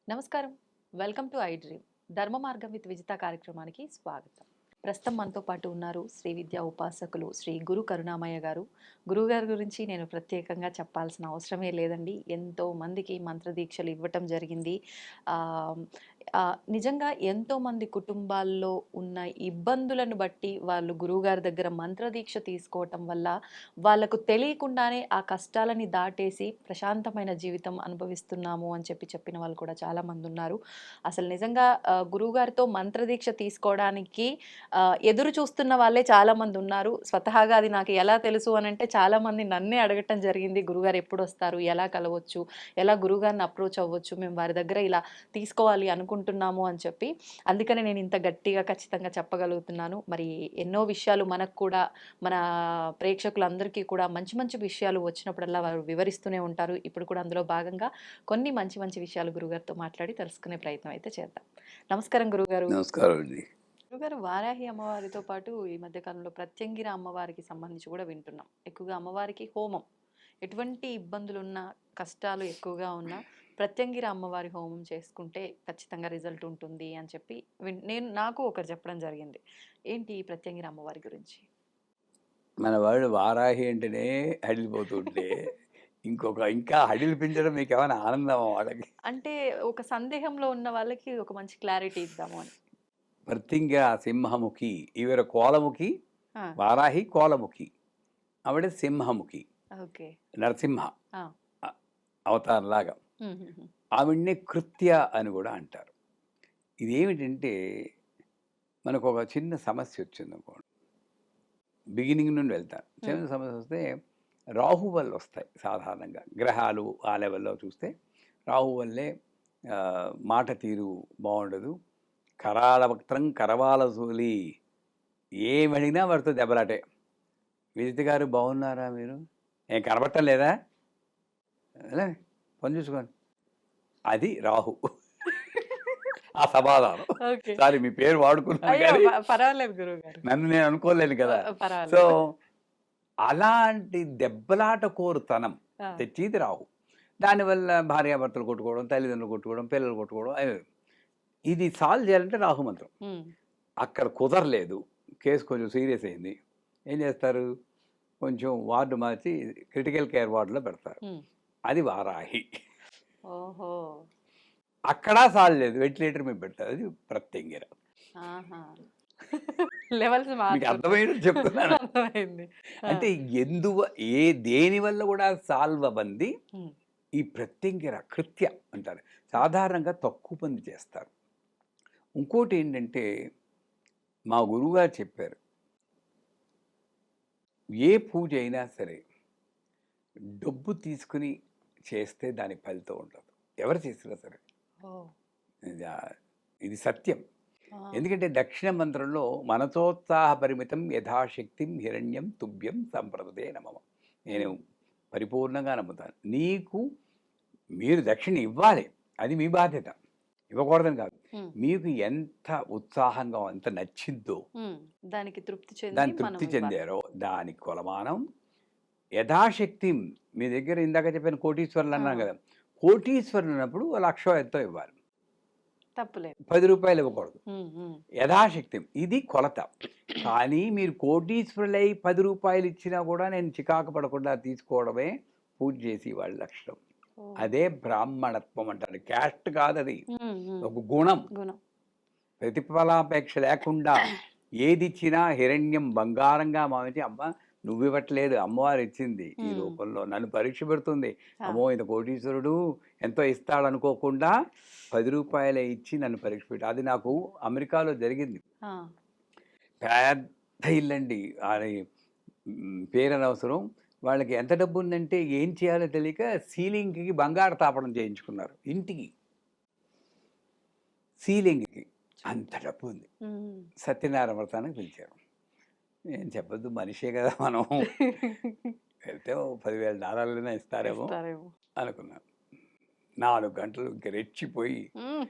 నమస్కారం. Welcome to I dream. ధర్మ మార్గం విత్ విజిత కార్యక్రమానికి స్వాగతం. ప్రస్తుతం మనతో పాటు ఉన్నారు శ్రీ విద్యా ఉపాసకులు శ్రీ గురు కరుణామయ్య గారు. గురువుగారి గురించి నేను ప్రత్యేకంగా చెప్పాల్సిన అవసరమే లేదండి. ఎంతో మందికి మంత్రదీక్షలు ఇవ్వటం జరిగింది. ఆహ్, నిజంగా ఎంతోమంది కుటుంబాల్లో ఉన్న ఇబ్బందులను బట్టి వాళ్ళు గురువుగారి దగ్గర మంత్రదీక్ష తీసుకోవటం వల్ల వాళ్ళకు తెలియకుండానే ఆ కష్టాలని దాటేసి ప్రశాంతమైన జీవితం అనుభవిస్తున్నాము అని చెప్పిన వాళ్ళు కూడా చాలామంది ఉన్నారు. అసలు నిజంగా గురువుగారితో మంత్రదీక్ష తీసుకోవడానికి ఎదురు చూస్తున్న వాళ్ళే చాలామంది ఉన్నారు. స్వతహాగా అది నాకు ఎలా తెలుసు అనంటే చాలామంది నన్నే అడగటం జరిగింది. గురువుగారు ఎప్పుడొస్తారు? ఎలా కలవచ్చు? ఎలా గురువుగారిని అప్రోచ్ అవ్వచ్చు? మేము వారి దగ్గర ఇలా తీసుకోవాలి అనుకుంటున్నాము అని చెప్పి. అందుకనే నేను ఇంత గట్టిగా ఖచ్చితంగా చెప్పగలుగుతున్నాను. మరి ఎన్నో విషయాలు మనకు కూడా మన ప్రేక్షకులందరికీ కూడా మంచి మంచి విషయాలు వచ్చినప్పుడల్లా వారు వివరిస్తూనే ఉంటారు. ఇప్పుడు కూడా అందులో భాగంగా కొన్ని మంచి మంచి విషయాలు గురువుగారితో మాట్లాడి తెలుసుకునే ప్రయత్నం అయితే చేద్దాం. నమస్కారం గురువుగారు. నమస్కారం అండి. గురువుగారు, వారాహి అమ్మవారితో పాటు ఈ మధ్య కాలంలో ప్రత్యంగిర అమ్మవారికి సంబంధించి కూడా వింటున్నాం. ఎక్కువగా అమ్మవారికి హోమం, ఎటువంటి ఇబ్బందులున్నా, కష్టాలు ఎక్కువగా ఉన్నా ప్రత్యంగిర అమ్మవారి హోమం చేసుకుంటే ఖచ్చితంగా రిజల్ట్ ఉంటుంది అని చెప్పి నాకు ఒకరు చెప్పడం జరిగింది. ఏంటి ఈ ప్రత్యంగిర అమ్మవారి గురించి? మన వాళ్ళు వారాహి అంటేనే హడిలిపోతుంటే, ఇంకా హడిలిపించడం మీకేమైనా ఆనందమా వాళ్ళకి? అంటే ఒక సందేహంలో ఉన్న వాళ్ళకి ఒక మంచి క్లారిటీ ఇద్దాము అని. భర్తింగ సింహముఖి, ఇవర కోలముఖి, ఆ! వారాహి కోలముఖి. ఆవిడ సింహముఖి, ఓకే. నరసింహ ఆ! అ అవతారంలాగా. హుహుహు. ఆవిడనే కృత్య అని కూడా అంటారు. ఇదేమిటంటే, మనకొక చిన్న సమస్యొచ్చిందనుకోండి. బిగినింగ్ నుండి వెళ్తాను. హ్మ్. చిన్న సమస్యొస్తే రాహు వల్లొస్తాయి సాధారణంగా. గ్రహాలు ఆ లెవెల్‌లో చూస్తే రాహు వల్లే మాట తీరు బావుండదు. కరాళ వక్త్రం కరవాల సూలి ఏమడిగినా వాడితో దెబ్బలాటే. విజిత గారు బాగున్నారా మీరు? ఏం కనపడటం లేదా? ఎలా పని చూసుకోండి. అది రాహు. ఆ సమాధానం. ఓకే. సారీ మీ పేరు వాడుకున్నాను అయ్యో! కానీ పర్వాలేదు గురువుగారు. నన్ను నేను అనుకోలేను కదా! సో, పర్వాలేదు. అలాంటి దెబ్బలాట కోరుతనం ఆ! తెచ్చేది రాహు. దానివల్ల భార్యాభర్తలు కొట్టుకోవడం, తల్లిదండ్రులు కొట్టుకోవడం, పిల్లలు కొట్టుకోవడం ఇది సాల్వ్ చేయాలంటే రాహు మంత్రం. హ్మ్. అక్కడ కుదరలేదు. కేస్ కొంచెం సీరియస్ అయింది. ఏం చేస్తారు? కొంచెం వార్డ్ మార్చి క్రిటికల్ కేర్ వార్డ్‌లో పెడతారు. హ్మ్. అది వారాహి. ఓహో! అక్కడ సాల్వ్ లేదు. వెంటిలేటర్ మీద పెడతారు. అది ప్రత్యంగిర. ఆహా! లెవెల్స్ మీకు మారుతున్నాయి. అర్థమయ్యేటట్టు చెప్తున్నాను. అర్థమైంది. ఆ! అంటే ఎందువ దేని వల్ల కూడా సాల్వ్ అవ్వంది హ్మ్. ఈ ప్రత్యంగిర కృత్య అంటారు. సాధారణంగా తక్కువ మంది చేస్తారు. ఇంకోటేంటంటే, మా గురువుగారు చెప్పారు. ఏ పూజ అయినా సరే, డబ్బు తీసుకొని చేస్తే దానికి ఫలితం ఉండదు. ఎవరు చేసినా సరే. ఓహ్! ఇది ఇది సత్యం. ఆ! ఎందుకంటే దక్షిణ మంత్రంలో మనసోత్సాహ పరిమితం యథాశక్తిం హిరణ్యం తుభ్యం సంప్రదతే నమః. నేను హ్మ్. పరిపూర్ణంగా నమ్ముతాను. మీరు దక్షిణ ఇవ్వాలి. అది మీ బాధ్యత. ఇవ్వకూడదని కాదు. హ్మ్. మీకు ఎంత ఉత్సాహంగా ఎంత నచ్చిందో, హ్మ్. దానికి తృప్తి చెంది దాన్ని మనం తృప్తి ఇవ్వాలి. చెందారో దానికి కొలమానం యథాశక్తి. మీ దగ్గర ఇందాక చెప్పాను కోటీశ్వరులు ఆ! అన్నాను కదా! కోటీశ్వరులు అన్నప్పుడు ఓ 1,00,000 ఎంతో ఇవ్వాలి. తప్పులేదు. రూ. 10 ఇవ్వకూడదు. హ్మ్. హ్మ్. యథాశక్తి. ఇది కొలత. కానీ మీరు కోటీశ్వరులై రూ. 10 ఇచ్చినా కూడా నేను చికాకు పడకుండా తీసుకోవడమే పూజ చేసి వాళ్ళ లక్షణం. ఓహ్! అదే బ్రాహ్మణత్వం అంటారు. క్యాస్ట్ కాదది. హ్మ్. హ్మ్. ఒక గుణం. గుణం. ప్రతిఫలాపేక్ష లేకుండా ఏదిచ్చినా హిరణ్యం బంగారంగా భావించి, అమ్మ నువ్వివ్వట్లేదు అమ్మవారు ఇచ్చింది ఈ హ్మ్. రూపంలో. నన్ను పరీక్ష పెడుతుంది. ఆ! అమ్మో! ఇంత కోటీశ్వరుడు ఎంతో ఇస్తాడనుకోకుండా రూ. 10 ఇచ్చి నన్ను పరీక్ష పెట్టి అది నాకు అమెరికాలో జరిగింది. ఆ! పెద్ద ఇల్లండి. అది పేరనవసరం. వాళ్ళకి ఎంత డబ్బుందంటే ఏం చేయాలో తెలియక సీలింగ్‌కి బంగారు తాపడం చేయించుకున్నారు. ఇంటికి. సీలింగ్‌కి. అంత డబ్బుంది. హ్మ్. సత్యనారాయణ వ్రతానికి పిలిచారు. ఏం చెప్పొద్దు మనిషే కదా మనం. వెళ్తే ఓ $10,000 ఇస్తారేమో ఇస్తారేమో. అనుకున్నాను. 4 గంటలు ఇంక రెచ్చిపోయి హ్మ్.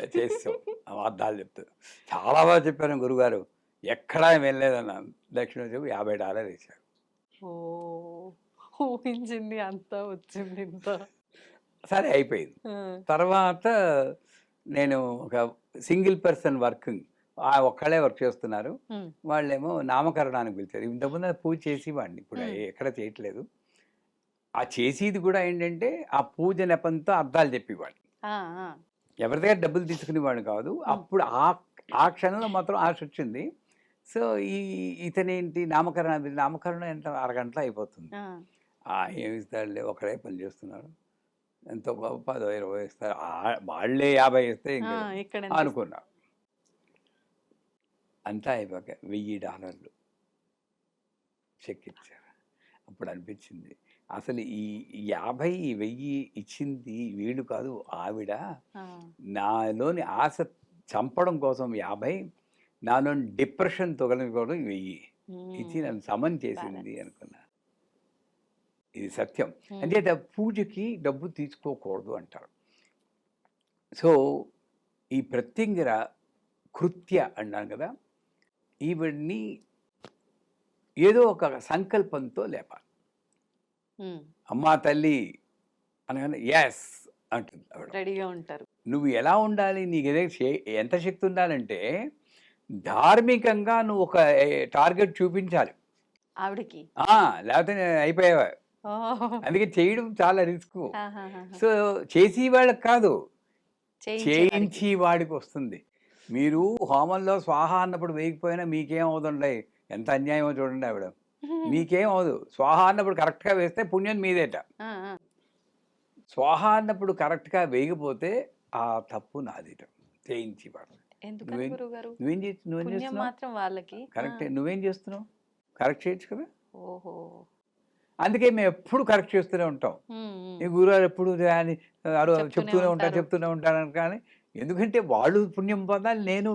చేసేసాం. అబద్ధాలు చెప్తూ. చాలా బాగా చెప్పారు గురువుగారు. ఎక్కడా వినలేదన్నాను. దక్షిణోత్తరం $50 ఇచ్చారు. ఓహ్! ఊహించింది అంతా వచ్చింది ఇంత. సరే అయిపోయింది. తర్వాత నేను ఒక సింగిల్ పర్సన్ వర్కింగ్ ఒక్కళ్ళే వర్క్ చేస్తున్నారు. వాళ్ళేమో నామకరణానికి పిలిచారు. ఇంతకుముందు పూజ చేసేవాడిని. ఇప్పుడు ఎక్కడ చేయట్లేదు. ఆ చేసేది కూడా ఏంటంటే ఆ పూజ నెపంతో అర్థాలు చెప్పేవాడిని. ఎవరి దగ్గర డబ్బులు తీసుకునేవాడు కాదు. అప్పుడు ఆ క్షణంలో మాత్రం ఆశ వచ్చింది. సో ఇతనేంటి నామకరణం ఎంత అరగంటలో అయిపోతుంది. ఏమి ఇస్తాడులే, ఒకడే పని చేస్తున్నాడు, ఎంతో గొప్ప 10-20 ఇస్తారు, వాళ్ళే 50 ఇస్తే ఇంకా అనుకున్నా. అంతా అయిపోయాక $1000 చెక్ ఇచ్చారు. అప్పుడు అనిపించింది అసలు ఈ 50,000 ఇచ్చింది వీడు కాదు, ఆవిడ నాలోని ఆశ చంపడం కోసం 50, నాలోని డిప్రెషన్ తొలగించుకోవడం 1000 ఇచ్చి నన్ను సమన్ చేసింది అనుకున్నా. ఇది సత్యం. అంటే పూజకి డబ్బు తీసుకోకూడదు అంటారు. సో ఈ ప్రత్యంగిర కృత్య అన్నాను కదా, ఈవిడ్ని ఏదో ఒక సంకల్పంతో లేపాలి. అమ్మా తల్లి అనగానే ఎస్ అంటుంది ఆవిడ. రెడీగా ఉంటారు. నువ్వు ఎలా ఉండాలి, నీకు ఎంత శక్తి ఉండాలంటే ధార్మికంగా నువ్వు ఒక టార్గెట్ చూపించాలి ఆవిడకి. లేకపోతే అయిపోయావా. అందుకే చేయడం చాలా రిస్క్. సో చేసి వాళ్ళకి కాదు, చేయించి వాడికి వస్తుంది. మీరు హోమంలో స్వాహ అన్నప్పుడు వేయకపోయినా మీకేం అవుతుండే, ఎంత అన్యాయమో చూడండి. ఆవిడ మీకేం అవదు. స్వాహ అన్నప్పుడు కరెక్ట్గా వేస్తే పుణ్యం మీదేట. స్వాహ అన్నప్పుడు కరెక్ట్గా వేయకపోతే ఆ తప్పు నాదేట. చేయించి వాడు. నువ్వేం చేస్తున్నావు? కరెక్టే, నువ్వేం చేస్తున్నావు? కరెక్ట్ చేయొచ్చు కదా. అందుకే మేము ఎప్పుడు కరెక్ట్ చేస్తూనే ఉంటాం. ఈ గురువారు ఎప్పుడు చెప్తూనే ఉంటాను కానీ, ఎందుకంటే వాళ్ళు పుణ్యం పొందాలి, నేను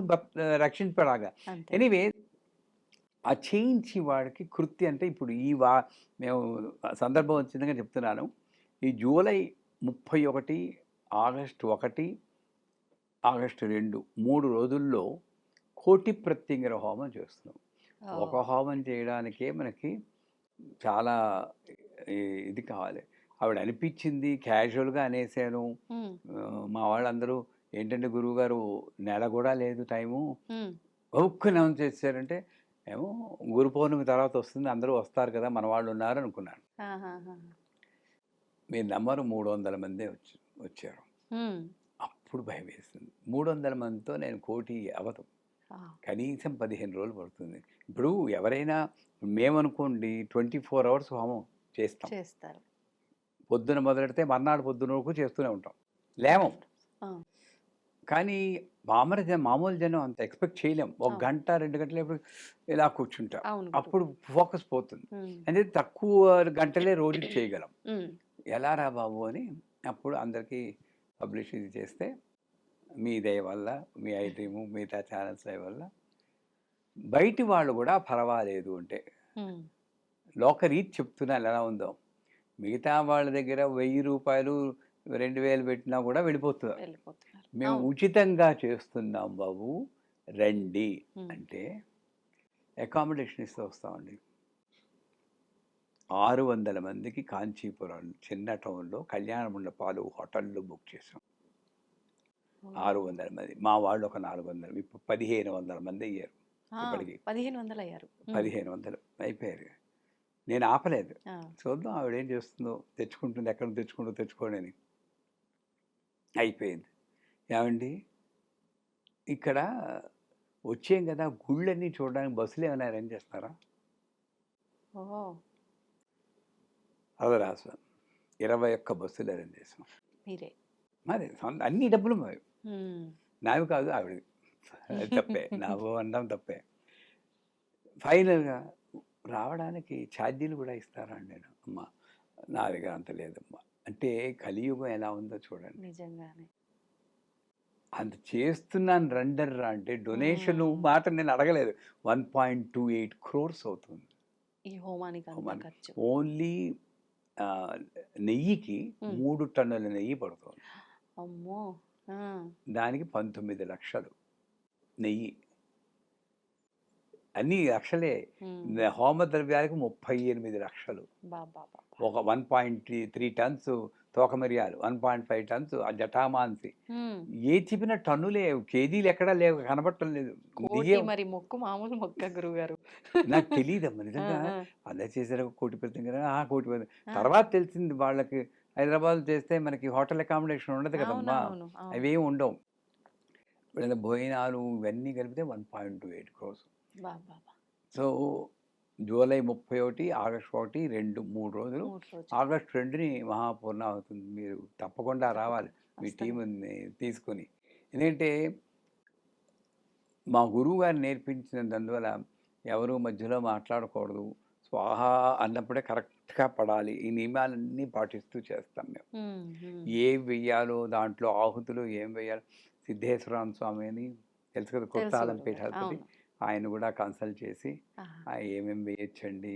రక్షించబడాగా. ఎనీవే ఆ చేయించి వాడికి కృత్య అంటే ఇప్పుడు మేము సందర్భం వచ్చిందిగా చెప్తున్నాను. ఈ జూలై 31, ఆగస్టు 1, ఆగస్టు 2 3 రోజుల్లో కోటి ప్రత్యంగిర హోమం చేస్తున్నాం. ఒక హోమం చేయడానికే మనకి చాలా ఇది కావాలి. ఆవిడ అనిపించింది, క్యాజువల్గా అనేసాను. మా వాళ్ళందరూ ఏంటంటే గురువుగారు నెల కూడా లేదు టైము, ఒక్క అనౌన్స్ చేశారంటే ఏమో గురు పౌర్ణమి తర్వాత వస్తుంది, అందరూ వస్తారు కదా, మన వాళ్ళు ఉన్నారు అనుకున్నాను. మీరు నమ్మరు, 300 మందే వచ్చారు. అప్పుడు భయం వేస్తుంది. 300 మందితో నేను కోటి అవ్వదు, కనీసం 15 రోజులు పడుతుంది. ఇప్పుడు ఎవరైనా మేమనుకోండి 24 hours హోమం చేస్తారు. పొద్దున మొదలెడితే మర్నాడు పొద్దున వరకు చేస్తూనే ఉంటాం, లేవం. కానీ మామూలు జనం అంత ఎక్స్పెక్ట్ చేయలేం. 1 గంట 2 గంటలు ఇలా కూర్చుంటాం, అప్పుడు ఫోకస్ పోతుంది. అంటే తక్కువ గంటలే రోజు చేయగలం. ఎలా రా బాబు అని అప్పుడు అందరికీ పబ్లిసిటీ చేస్తే మీ దయ వల్ల, మీ ఐడ్రీము, మిగతా ఛానల్స్ దయ వల్ల బయటి వాళ్ళు కూడా పర్వాలేదు అంటే లోకరీతి చెప్తున్నాను ఎలా ఉందో. మిగతా వాళ్ళ దగ్గర 1000 రూపాయలు 2000 పెట్టినా కూడా వెళ్ళిపోతున్నారు. మేము ఉచితంగా చేస్తున్నాం బాబు రండి అంటే అకామిడేషన్ ఇస్తూ వస్తామండి. 600 మందికి కాంచీపురం చిన్న టౌన్లో కళ్యాణ మండపాలు హోటళ్ళు బుక్ చేసాం. 600 మంది, మా వాళ్ళు ఒక 400, ఇప్పుడు 1500 మంది అయ్యారు. ఇప్పటికి 1500 అయిపోయారు. నేను ఆపలేదు, చూద్దాం ఆవిడ ఏం చేస్తుందో, తెచ్చుకుంటుంది, ఎక్కడ తెచ్చుకోండి అని. అయిపోయింది. ఏమండి ఇక్కడ వచ్చాం కదా, గుళ్ళన్నీ చూడడానికి బస్సులు ఏమైనా అరేంజ్ చేస్తారా? అది రాసు 21 బస్సులు అరేంజ్ చేసాం. మరి అన్ని డబ్బులు నావి కాదు, ఆవిడ తప్పే, నాకు అనడం తప్పే. ఫైనల్గా రావడానికి ఛార్జీలు కూడా ఇస్తారా అండి? నేను అమ్మా నా దగ్గర అంత లేదమ్మా అంటే, కలియుగం ఎలా ఉందో చూడండి. నిజంగానే అంత చేస్తున్నాను రండర్రా అంటే డొనేషన్ మాట నేను అడగలేదు. 1.28 crores అవుతుంది ఈ హోమానికి. ఓన్లీ నెయ్యికి 3 టన్నుల నెయ్యి పడుతుంది. అమ్మో, దానికి 19 లక్షలు నెయ్యి, అన్ని లక్షలే. హోమ ద్రవ్యాలకు 38 లక్షలు. ఒక 1.3 tons తోక మిరియాలు 1.5 టన్స్, ఆ జటామాంసి ఏ చెప్పిన టన్నులే, కేజీలు ఎక్కడా లేవు, కనబడటం లేదు. కోటి దిగే మరి మొక్కు మామూలు మొక్క గురువుగారు. నాకు తెలియదమ్మా ఆ! నిజంగా. ఆ! అలా చేశారు కోటి పెడుతుంది కదా, కోటి పెడుతుంది. ఆ! తర్వాత తెలిసింది వాళ్ళకి, హైదరాబాద్ చేస్తే మనకి హోటల్ అకామిడేషన్ ఉండదు కదమ్మా, అవునవును. అవును. అవేం ఉండవు. ఇప్పుడు భోజనాలు ఇవన్నీ కలిపితే 1.28 crores. అబ్బబ్బబ్బా! సో జూలై 31, ఆగస్ట్ 1, 2, 3 రోజులు. 3 రోజులు. ఆగస్ట్ 2ని మహాపూర్ణాహుతి అవుతుంది. మీరు తప్పకుండా రావాలి మీ వస్తాను. టీంని తీసుకొని. ఎందుకంటే మా గురువు గారు నేర్పించినందువల్ల ఎవరు మధ్యలో మాట్లాడకూడదు. స్వాహ అన్నప్పుడే కరెక్ట్‌గా పడాలి. ఈ నియమాలన్నీ పాటిస్తూ చేస్తాం మేము. హ్మ్. హ్మ్. ఏం వెయ్యాలో దాంట్లో ఆహుతులు ఏం వెయ్యాలో, సిద్ధేశ్వర స్వామి అని తెలుసు కదా, తెలుసు కొత్తాలం గురువుగారు. పీఠాధిపతి. అవును. ఆయన కూడా కన్సల్ట్ చేసి ఆహా! ఏమేమి వేయొచ్చండి,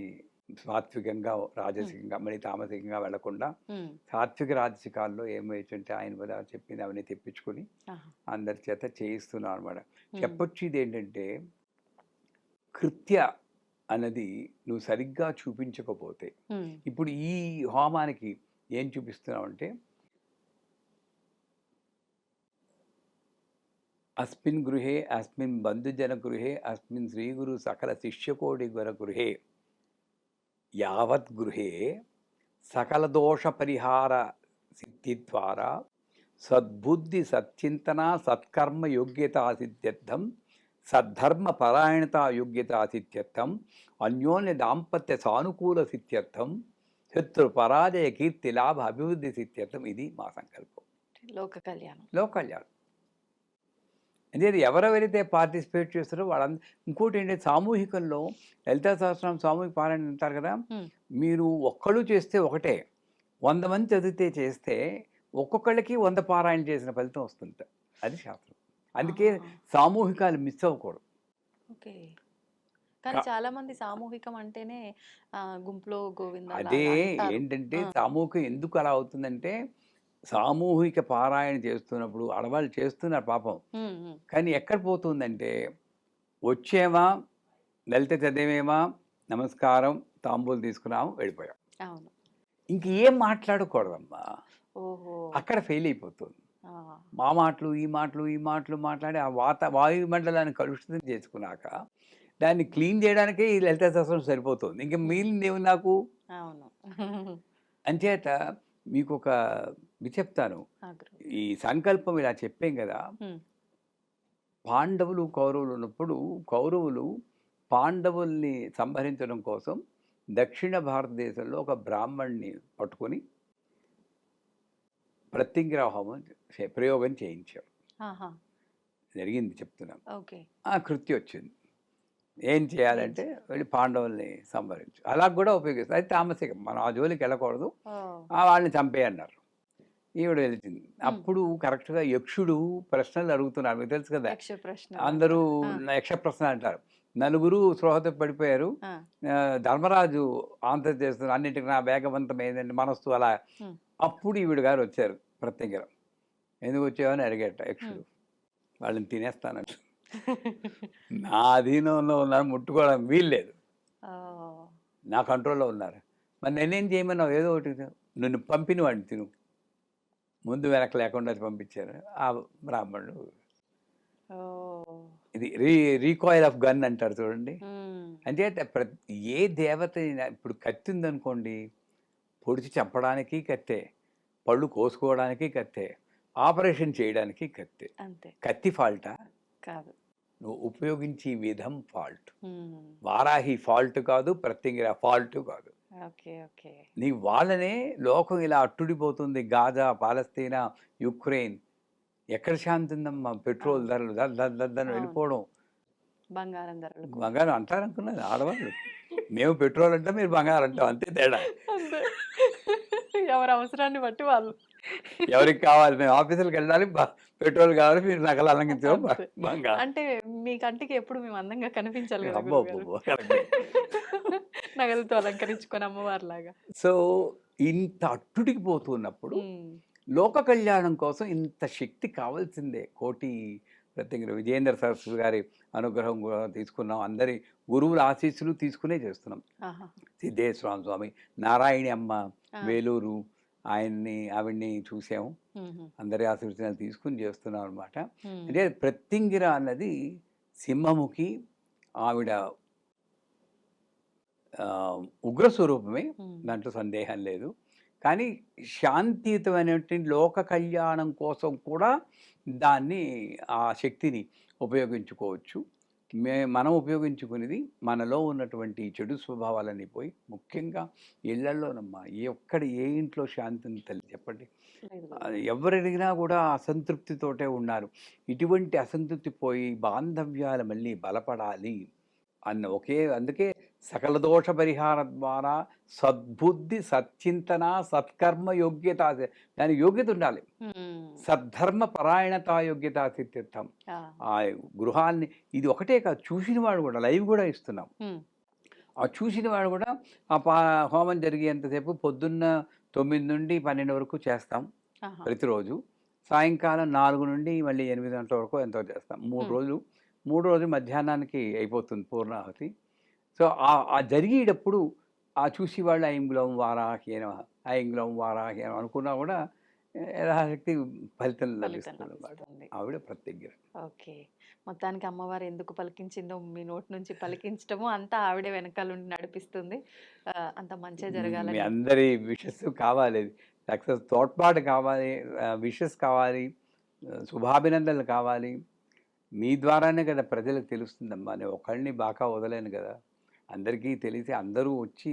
సాత్వికంగా, రాజసికంగా, మరి తామసికంగా వెళ్లకుండా హ్మ్. సాత్విక రాజసికాల్లో ఏం వేయొచ్చంటే ఆయన కూడా చెప్పింది అవన్నీ తెప్పించుకొని ఆహా! అందరి చేత చేయిస్తున్నాం అనమాట. హ్మ్. చెప్పొచ్చేది ఏంటంటే, కృత్య అన్నది నువ్వు సరిగ్గా చూపించకపోతే, హ్మ్. ఇప్పుడు ఈ హోమానికి ఏం చూపిస్తున్నావంటే, అస్మిన్ గృహే అస్మిన్ బంధుజన గృహే అస్మిన్ శ్రీగురు సకల శిష్యకోటి గుర గృహే యావత్ గృహే సకల దోష పరిహార సిద్ధి ద్వారా సద్బుద్ధి సచ్చింతన సత్కర్మ యోగ్యతా సిద్ధ్యర్థం సద్ధర్మ పరాయణత యోగ్యతా సిద్ధ్యర్థం అన్యోన్య దాంపత్య సానుకూల సిద్ధ్యర్థం శత్రు పరాజయ కీర్తి లాభ అభివృద్ధి సిద్ధ్యర్థం. ఇది మా సంకల్పం. లోక కళ్యాణం. లోకల్యాణం అంటే ఎవరెవరైతే పార్టిసిపేట్ చేస్తారో వాళ్ళందరూ. ఇంకోటి ఏంటంటే సామూహికంలో లలితా సహస్రనామం సామూహిక పారాయణ అంటారు కదా, హ్మ్. మీరు ఒక్కళ్ళు చేస్తే ఒకటే, 100 మంది చదివితే చేస్తే ఒక్కొక్కళ్ళకి 100 పారాయణ చేసిన ఫలితం వస్తుంది. అది శాస్త్రం. అందుకే ఆహా! సామూహికాలు మిస్ అవ్వకూడదు. ఓకే. కానీ చాలా మంది సామూహికం అంటేనే గుంపులో గోవిందా అదే లాగా అంటారు. ఏంటంటే ఆ! సామూహికం ఎందుకు అలా అవుతుందంటే, సామూహిక పారాయణ చేస్తున్నప్పుడు ఆడవాళ్ళు చేస్తున్నారు పాపం, హ్మ్. హ్మ్. కానీ ఎక్కడ పోతుందంటే, వచ్చేమా, లలిత చదివేమా, నమస్కారం, తాంబూలు తీసుకున్నాము, వెళ్ళిపోయాం. అవును. ఇంకేం మాట్లాడకూడదమ్మా. ఓహో! అక్కడ ఫెయిల్ అయిపోతుంది. ఆ! మా మాటలు, ఈ మాటలు, ఈ మాటలు మాట్లాడి ఆ వాయుమండలాన్ని కలుషితం చేసుకున్నాక, దాన్ని క్లీన్ చేయడానికే ఈ లలితా సహస్రం సరిపోతుంది. ఇంక హ్మ్. మిగిలిందేముంది నాకు? అవును. అంచేత మీకొక ఇది చెప్తాను. ఆ! గురువు. ఈ సంకల్పం ఇలా చెప్పాం గదా, హ్మ్. పాండవులు, కౌరవులు ఉన్నప్పుడు కౌరవులు పాండవుల్ని సంహరించడం కోసం దక్షిణ భారతదేశంలో ఒక బ్రాహ్మణ్ణి పట్టుకొని ప్రత్యంగిర హోమం ప్రయోగం చేయించారు. ఆహా! జరిగింది చెప్తున్నాను. ఓకే. ఆ కృత్య వచ్చింది. ఏం చేయాలంటే వెళ్ళి పాండవుల్ని సంహరించు. అలా కూడా ఉపయోగిస్తారు. అది తామసికం. మనం ఆ జోలికి వెళ్ళకూడదు. ఓహ్! వాళ్ళని చంపేయన్నారు. ఈవిడ వెళ్తుంది. హ్మ్. అప్పుడు కరెక్ట్‌గా యక్షుడు ప్రశ్నలు అడుగుతున్నారు. మీకు తెలుసు కదా, యక్ష ప్రశ్నలు అందరూ అంటారు. ఆ! యక్ష ప్రశ్న అంటారు. నలుగురు స్పృహతో పడిపోయారు. ఆ! ధర్మరాజు ఆన్సర్ చేస్తున్నారు. అన్నిటికి నా వేగవంతమైందండి మనస్సు అలా. హ్మ్. అప్పుడు ఈవిడ గారు వచ్చారు ప్రత్యంగిర. ఎందుకు వచ్చావని అడిగాట హ్మ్. యక్షుడు. వాళ్ళని తినేస్తానంట. నా అధీనంలో ఉన్నారు, ముట్టుకోవడానికి వీల్లేదు. ఓహ్! నా కంట్రోల్‌లో ఉన్నారు. మరి నేనేం చేయమన్నావు, ఏదో ఒకటి నిన్ను పంపిన వాడిని తిను. ముందు వెనక లేకుండా పంపించారు ఆ బ్రాహ్మణుడు. ఓహ్! ఇది రీకాయిల్ ఆఫ్ గన్ అంటారు చూడండి. హ్మ్. అంటే ఏ దేవత అయినా ఇప్పుడు కత్తి ఉందనుకోండి, పొడిచి చంపడానికి కత్తే, పళ్ళు కోసుకోవడానికి కత్తే, ఆపరేషన్ చేయడానికి కత్తే. అంతే. కత్తి ఫాల్టా? కాదు. నువ్వు ఉపయోగించే విధం ఫాల్ట్. హ్మ్. వారాహి ఫాల్ట్ కాదు, ప్రత్యంగిర ఫాల్ట్ కాదు. ఓకే. ఓకే. నీ వాళ్ళనే లోకం ఇలా అట్టుడిపోతుంది. గాజా, పాలస్తీనా, యుక్రెయిన్. ఎక్కడ శాంతి ఉందమ్మా? పెట్రోల్ అవును. ధరలు దద్దని అవును. వెళ్ళిపోవడం. బంగారం ధరలు కూడా. బంగారం అంటారనుకున్నది ఆడవాళ్ళు. మేము పెట్రోల్ అంటాం, మీరు బంగారం అంటాం, అంతే తేడా. అంతే. ఎవరి అవసరాన్ని బట్టి వాళ్ళు. ఎవరికి కావాలి? మేము ఆఫీసులకి వెళ్ళాలి, పెట్రోల్ కావాలి, మీరు నగలు అలంకించడం అంతే. బంగారం. అంటే మీ కంటికి ఎప్పుడు మేము అందంగా కనిపించాలి గదా! అబ్బో గురువుగారు. అబ్బో కరెక్టే. నగలతో అలంకరించుకొని అమ్మవారిలాగా. సో ఇంత అట్టుడికి పోతున్నప్పుడు హ్మ్. లోక కళ్యాణం కోసం ఇంత శక్తి కావాల్సిందే. కోటి ప్రత్యేక విజయేంద్ర సరస్వతి గారి అనుగ్రహం కూడా తీసుకున్నాం. అందరి గురువుల ఆశీస్సులు తీసుకునే చేస్తున్నాం. ఆహా! సిద్ధేశ్వర స్వామి, నారాయణి అమ్మ, ఆ! వేలూరు, ఆవిడ్ని చూసాము. మ్మ్. అందరి ఆశీర్వచనాలు తీసుకుని చేస్తున్నాం అనమాట. మ్మ్. అంటే ప్రత్యంగిర అన్నది సింహముఖి, ఆవిడ ఉగ్ర స్వరూపమే, మ్మ్. దాంట్లో సందేహం లేదు. కానీ శాంతియుతమైనటువంటి లోక కళ్యాణం కోసం కూడా దాన్ని, ఆ శక్తిని ఉపయోగించుకోవచ్చు. మనం ఉపయోగించుకునేది మనలో ఉన్నటువంటి చెడు స్వభావాలన్నీ పోయి, ముఖ్యంగా ఇళ్లలోనమ్మా, ఏ ఇంట్లో శాంతి ఉంది తల్లి చెప్పండి? లేదు. ఎవరు అడిగినా కూడా అసంతృప్తితోటే ఉన్నారు. ఇటువంటి అసంతృప్తి పోయి బాంధవ్యాలు మళ్ళీ బలపడాలి అందుకే సకల దోష పరిహార ద్వారా సద్బుద్ధి, సచ్చింతన, సత్కర్మ యోగ్యత, దానికి యోగ్యత ఉండాలి. మ్మ్. సద్ధర్మ పరాయణత యోగ్యత సిద్ధిర్థం. ఆ. ఆ గృహాల్ని, ఇది ఒకటే కాదు, చూసిన వాడు కూడా లైవ్ కూడా ఇస్తున్నాం. మ్మ్. ఆ చూసిన వాడు కూడా హోమం జరిగేంతసేపు పొద్దున్న 9 నుండి 12 వరకు చేస్తాం ఆహా. ప్రతిరోజు. సాయంకాలం 4 నుండి మళ్ళీ 8 గంటల వరకు ఎంతో చేస్తాం. 3 రోజులు మధ్యాహ్నానికి అయిపోతుంది పూర్ణాహుతి. సో ఆ జరిగేటప్పుడు ఆ చూసేవాళ్ళు ఐంగుళం వారాహ్యేనమః, ఐంగుళం వారాహ్యేనం అనుకున్నా కూడా యథాశక్తి ఫలితం లభిస్తుంది అన్నమాట. లభిస్తుంది. ఆవిడ ప్రత్యేక. ఓకే. మొత్తానికి అమ్మవారు ఎందుకు పలికించిందో మీ నోటి నుంచి పలికించటము అంతా ఆవిడే వెనకాలండి నడిపిస్తుంది. అంత మంచిగా మీ జరగాలని. అందరి విషెస్ కావాలి, సక్సెస్ తోడ్పాటు కావాలి, విషెస్ కావాలి, శుభాభినందనలు కావాలి. మీ ద్వారానే కదా ప్రజలకు తెలుస్తుందమ్మా. నేను ఒకళ్ళని బాగా వదలేను కదా, అందరికీ తెలిసి అందరూ వచ్చి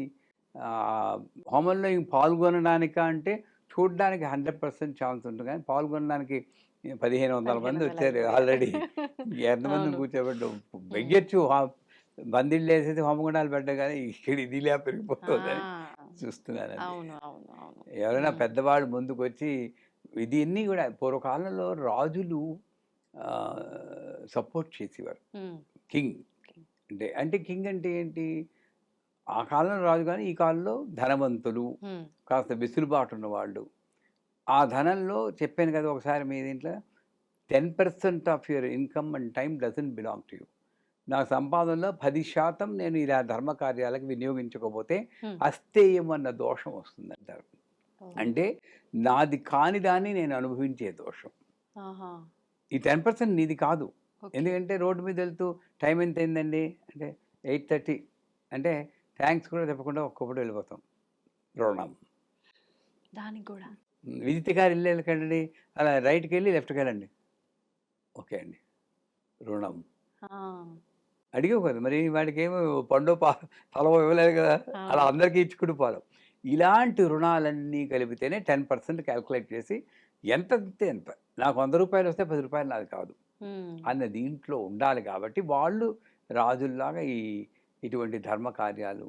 హోమంలో పాల్గొనడానిక అంటే చూడడానికి 100% ఛాన్స్ ఉంటుంది, కానీ పాల్గొనడానికి 1500 మంది వచ్చారు ఆల్రెడీ. ఎంతమందిని కూర్చోబెట్టు వెయ్యొచ్చు, బందిళ్ళు వేసేసి హోమగుండాలు పెట్టారు, కానీ ఇక్కడ ఇదిలా పెరిగిపోతుందని చూస్తున్నాను. ఎవరైనా పెద్దవాళ్ళు ముందుకు వచ్చి దీన్ని కూడా పూర్వకాలంలో రాజులు సపోర్ట్ చేసేవారు. కింగ్ అంటే కింగ్ అంటే ఏంటి? ఆ కాలంలో రాజు, కానీ ఈ కాలంలో ధనవంతులు, కాస్త వెసులుబాటు ఉన్నవాళ్ళు. ఆ ధనంలో చెప్పాను కదా ఒకసారి మీ దీంట్లో, 10% of your income and time doesn't belong to you. నా సంపాదనలో 10% నేను ఇలా ధర్మ కార్యాలకు వినియోగించకపోతే అస్థేయం అన్న దోషం వస్తుందంటారు. అంటే నాది కాని దాన్ని నేను అనుభవించే దోషం. ఈ 10% నీది కాదు. ఎందుకంటే రోడ్డు మీద వెళ్తూ టైం ఎంత అయిందండి అంటే 8:30 అంటే థ్యాంక్స్ కూడా చెప్పకుండా ఒక్కొక్కటి వెళ్ళిపోతాం. రుణం దానికి కూడా విజిత్ గారు ఇల్లు వెళ్ళకండి, అలా రైట్కి వెళ్ళి లెఫ్ట్కి వెళ్ళండి, ఓకే అండి, రుణం అడిగావు కదా మరి, వాడికి ఏమో పండు తలవో ఇవ్వలేదు కదా, అలా అందరికీ ఇచ్చుకుని పోదాం. ఇలాంటి రుణాలన్నీ కలిపితేనే 10% క్యాల్కులేట్ చేసి ఎంత ఎంత, నాకు 100 రూపాయలు వస్తే 10 రూపాయలు నాది కాదు అన్న దీంట్లో ఉండాలి. కాబట్టి వాళ్ళు రాజుల్లాగా ఇటువంటి ధర్మ కార్యాలు,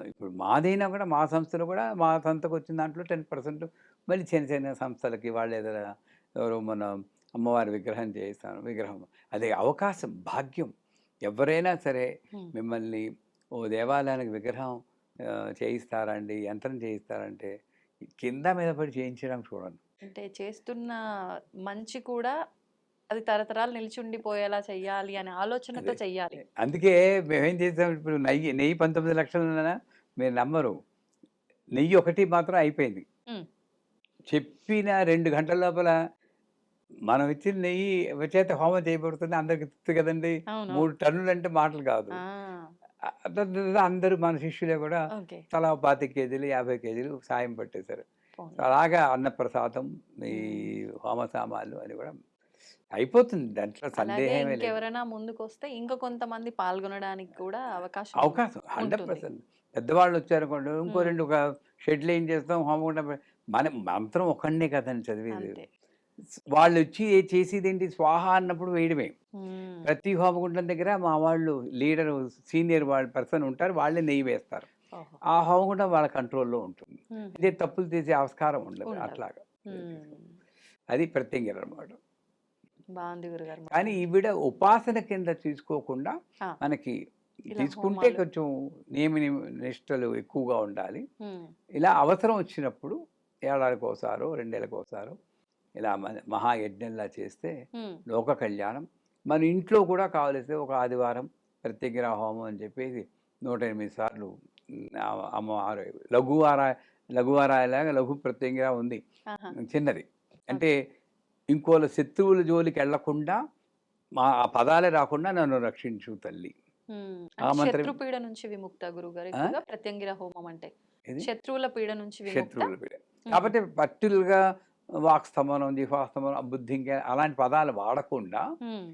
ఇప్పుడు మాదైనా కూడా మా సంస్థలు కూడా, మా సంస్థకు వచ్చిన దాంట్లో 10% మళ్ళీ చిన్న చిన్న సంస్థలకి వాళ్ళు ఏదైనా, ఎవరో మన అమ్మవారి విగ్రహం చేయిస్తాను, విగ్రహం అదే అవకాశం, భాగ్యం. ఎవరైనా సరే మిమ్మల్ని ఓ దేవాలయానికి విగ్రహం చేయిస్తారండి, యంత్రం చేయిస్తారంటే కింద మీద పడి చేయించడం చూడండి. అంటే చేస్తున్న మంచి కూడా అది తరతరాలు నిలిచుండిపోయేలా చెయ్యాలి అనే ఆలోచనతో చెయ్యాలి. అందుకే మేమేం చేసాం, ఇప్పుడు నెయ్యి 19 లక్షలు ఉందనా మీరు నమ్మరు, నెయ్యి ఒకటి మాత్రం అయిపోయింది. చెప్పిన 2 గంటల లోపల మనం ఇచ్చిన నెయ్యి చేత హోమం చేయబడుతుంది, అందరికి తృప్తి కదండి. 3 టన్నులు అంటే మాటలు కాదు. అందరూ మన శిష్యులే కూడా తలా 25 కేజీలు 50 కేజీలు సాయం పట్టేశారు. అలాగా అన్నప్రసాదం, ఈ హోమ సామాన్లు అని కూడా అయిపోతుంది, దాంట్లో సందేహమే లేదు. ఎవరైనా ముందుకు వస్తే ఇంకా కొంతమంది పాల్గొనడానికి కూడా అవకాశం 100%. పెద్దవాళ్ళు వచ్చారనుకోండి, ఇంకో 2 ఒక షెడ్లు ఏం చేస్తాం, హోమగుండం మనం మంత్రం ఒకనే కదండి చదివేది. వాళ్ళు వచ్చి చేసేది ఏంటి, స్వాహ అన్నప్పుడు వేయడమే. ప్రతి హోమగుండం దగ్గర మా వాళ్ళు లీడర్, సీనియర్ వాళ్ళ పర్సన్ ఉంటారు, వాళ్ళే నెయ్యి వేస్తారు. ఆ హోమగుండం వాళ్ళ కంట్రోల్లో ఉంటుంది. ఇదే తప్పులు చేసే ఆస్కారం ఉండదు. అట్లాగా అది ప్రత్యేకం అన్నమాట. కానీ ఈవిడ ఉపాసన కింద తీసుకోకుండా మనకి తీసుకుంటే కొంచెం నియమ నిష్టలు ఎక్కువగా ఉండాలి. ఇలా అవసరం వచ్చినప్పుడు ఏడాదికి ఒకసారో 2 ఏళ్ళకి ఒకసారో ఇలా మహాయజ్ఞంలా చేస్తే లోక కళ్యాణం. మన ఇంట్లో కూడా కావలిస్తే ఒక ఆదివారం ప్రత్యేక హోమం అని చెప్పేసి 108 సార్లు అమ్మవారు లఘువారాయలాగా లఘు ప్రత్యంగిరా ఉంది, ఆహా. చిన్నది. అంటే ఇంకోళ్ళ శత్రువుల జోలికి వెళ్లకుండా ఆ పదాలే రాకుండా నన్ను రక్షించు తల్లి. ఆ అంటే మంత్రం. శత్రు పీడ నుంచి విముక్త గురుగారు ఆ? ఎక్కువగా ప్రత్యంగిర హోమం అంటే ఇది శత్రువుల పీడ నుంచి విముక్త. శత్రువుల పీడ. కాబట్టి పర్టికులర్గా వాక్స్తంభనం, జిహ్వాస్తంభనం, బుద్ధి ఇంకా అలాంటి పదాలు వాడకుండా ఉమ్.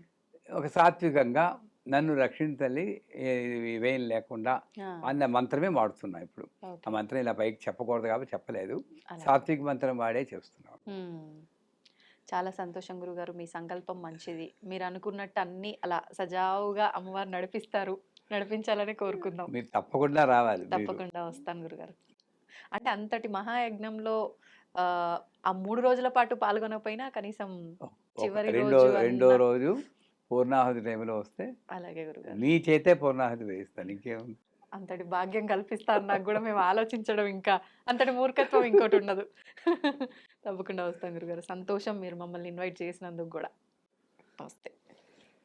ఒక సాత్వికంగా నన్ను రక్షించాలి, ఇవేం లేకుండా ఆ, అన్న మంత్రమే వాడుతున్నా ఇప్పుడు. ఓకే. ఆ మంత్రం ఇలా పైకి చెప్పకూడదు కాబట్టి చెప్పలేదు. అలాగే. సాత్విక మంత్రం వాడే చేస్తున్నాం. చాలా సంతోషం గురుగారు, మీ సంకల్పం మంచిది. మీరు అనుకున్నట్టు అన్ని అలా సజావుగా అమ్మవారు నడిపిస్తారు, నడిపించాలని కోరుకుందాం. మీరు తప్పకుండా రావాలి. మీరు తప్పకుండా వస్తాను గురుగారు. అంటే అంతటి మహాయజ్ఞంలో ఆ ఆ 3 రోజుల పాటు పాల్గొనకపోయినా కనీసం చివరి రెండో రోజు రెండో అన్న. రోజు పూర్ణాహుతి టైంలో వస్తే అలాగే గురుగారు, నీ చేతే పూర్ణాహుతి వేయిస్తాను, ఇంకేముంది. అంతటి భాగ్యం కల్పిస్తారు నాకు కూడా. మేము ఆలోచించడం ఇంకా, అంతటి మూర్ఖత్వం ఇంకోటి ఉండదు. తప్పకుండా వస్తాం గురుగారు. సంతోషం మీరు మమ్మల్ని ఇన్వైట్ చేసినందుకు కూడా. నమస్తే.